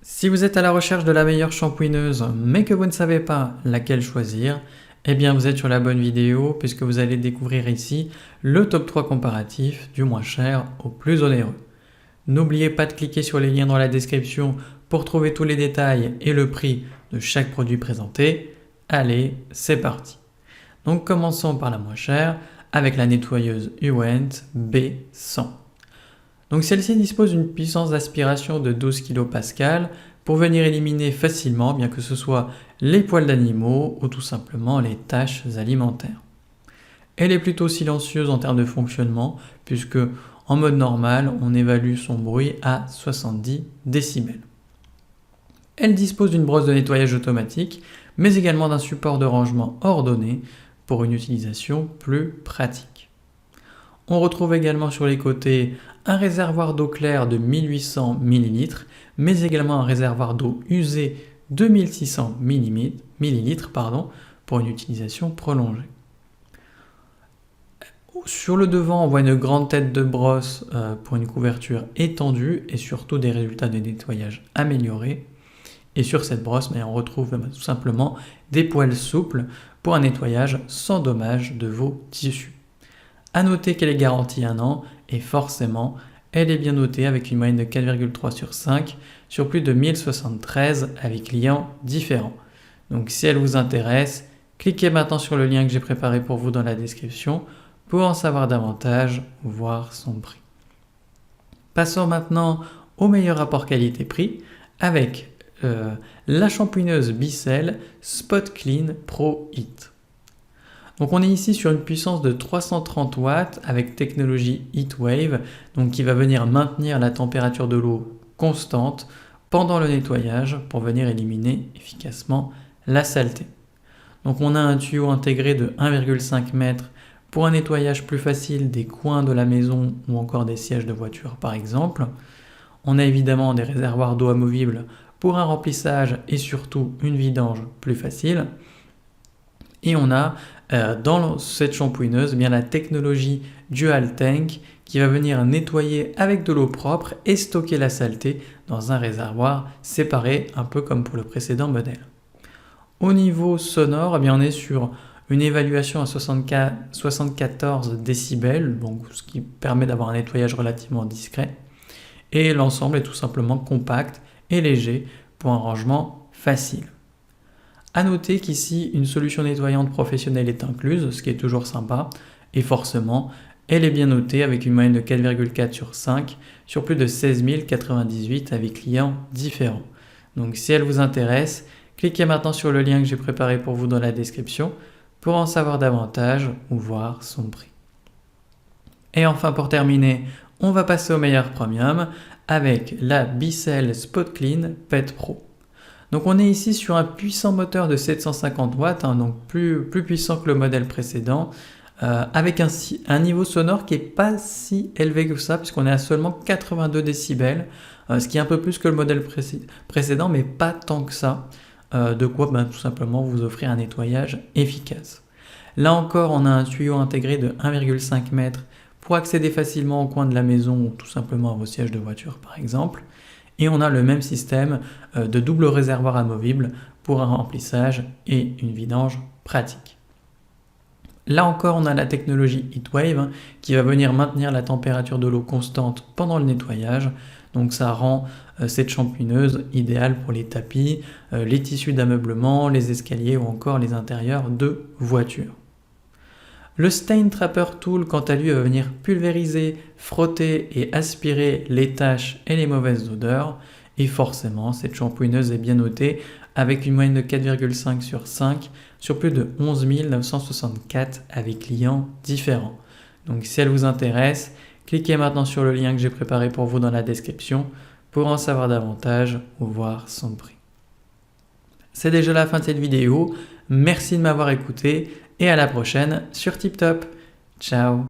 Si vous êtes à la recherche de la meilleure shampooineuse mais que vous ne savez pas laquelle choisir, eh bien vous êtes sur la bonne vidéo puisque vous allez découvrir ici le top 3 comparatif du moins cher au plus onéreux. N'oubliez pas de cliquer sur les liens dans la description pour trouver tous les détails et le prix de chaque produit présenté. Allez, c'est parti. Donc commençons par la moins chère avec la nettoyeuse Uwent B100. Donc celle-ci dispose d'une puissance d'aspiration de 12 kPa pour venir éliminer facilement, bien que ce soit les poils d'animaux ou tout simplement les taches alimentaires. Elle est plutôt silencieuse en termes de fonctionnement, puisque en mode normal, on évalue son bruit à 70 décibels. Elle dispose d'une brosse de nettoyage automatique, mais également d'un support de rangement ordonné pour une utilisation plus pratique. On retrouve également sur les côtés un réservoir d'eau claire de 1800 ml, mais également un réservoir d'eau usée de 1600 ml pour une utilisation prolongée. Sur le devant, on voit une grande tête de brosse pour une couverture étendue et surtout des résultats de nettoyage améliorés. Et sur cette brosse, on retrouve tout simplement des poils souples pour un nettoyage sans dommage de vos tissus. A noter qu'elle est garantie 1 an et forcément, elle est bien notée avec une moyenne de 4,3 sur 5 sur plus de 1073 avis clients différents. Donc si elle vous intéresse, cliquez maintenant sur le lien que j'ai préparé pour vous dans la description pour en savoir davantage ou voir son prix. Passons maintenant au meilleur rapport qualité-prix avec la shampooineuse Bicel Spot Clean Pro Heat. Donc on est ici sur une puissance de 330 watts avec technologie Heatwave, donc qui va venir maintenir la température de l'eau constante pendant le nettoyage pour venir éliminer efficacement la saleté. Donc on a un tuyau intégré de 1,5 m pour un nettoyage plus facile des coins de la maison ou encore des sièges de voiture par exemple. On a évidemment des réservoirs d'eau amovibles pour un remplissage et surtout une vidange plus facile. Et on a dans cette shampooineuse la technologie Dual Tank qui va venir nettoyer avec de l'eau propre et stocker la saleté dans un réservoir séparé, un peu comme pour le précédent modèle. Au niveau sonore, on est sur une évaluation à 74 décibels, donc ce qui permet d'avoir un nettoyage relativement discret. Et l'ensemble est tout simplement compact et léger pour un rangement facile. A noter qu'ici, une solution nettoyante professionnelle est incluse, ce qui est toujours sympa, et forcément, elle est bien notée avec une moyenne de 4,4 sur 5 sur plus de 16 098 avis clients différents. Donc si elle vous intéresse, cliquez maintenant sur le lien que j'ai préparé pour vous dans la description pour en savoir davantage ou voir son prix. Et enfin pour terminer, on va passer au meilleur premium avec la Bicel Spot Clean Pet Pro. Donc on est ici sur un puissant moteur de 750 watts, donc plus puissant que le modèle précédent, avec un niveau sonore qui n'est pas si élevé que ça, puisqu'on est à seulement 82 décibels, ce qui est un peu plus que le modèle précédent, mais pas tant que ça. De quoi tout simplement vous offrir un nettoyage efficace. Là encore, on a un tuyau intégré de 1,5 m pour accéder facilement au coin de la maison ou tout simplement à vos sièges de voiture par exemple. Et on a le même système de double réservoir amovible pour un remplissage et une vidange pratique. Là encore, on a la technologie Heatwave qui va venir maintenir la température de l'eau constante pendant le nettoyage. Donc ça rend cette shampooineuse idéale pour les tapis, les tissus d'ameublement, les escaliers ou encore les intérieurs de voitures. Le Stain Trapper Tool, quant à lui, va venir pulvériser, frotter et aspirer les taches et les mauvaises odeurs. Et forcément, cette shampooineuse est bien notée avec une moyenne de 4,5 sur 5 sur plus de 11 964 avis clients différents. Donc si elle vous intéresse, cliquez maintenant sur le lien que j'ai préparé pour vous dans la description pour en savoir davantage ou voir son prix. C'est déjà la fin de cette vidéo. Merci de m'avoir écouté et à la prochaine sur TipTop. Ciao!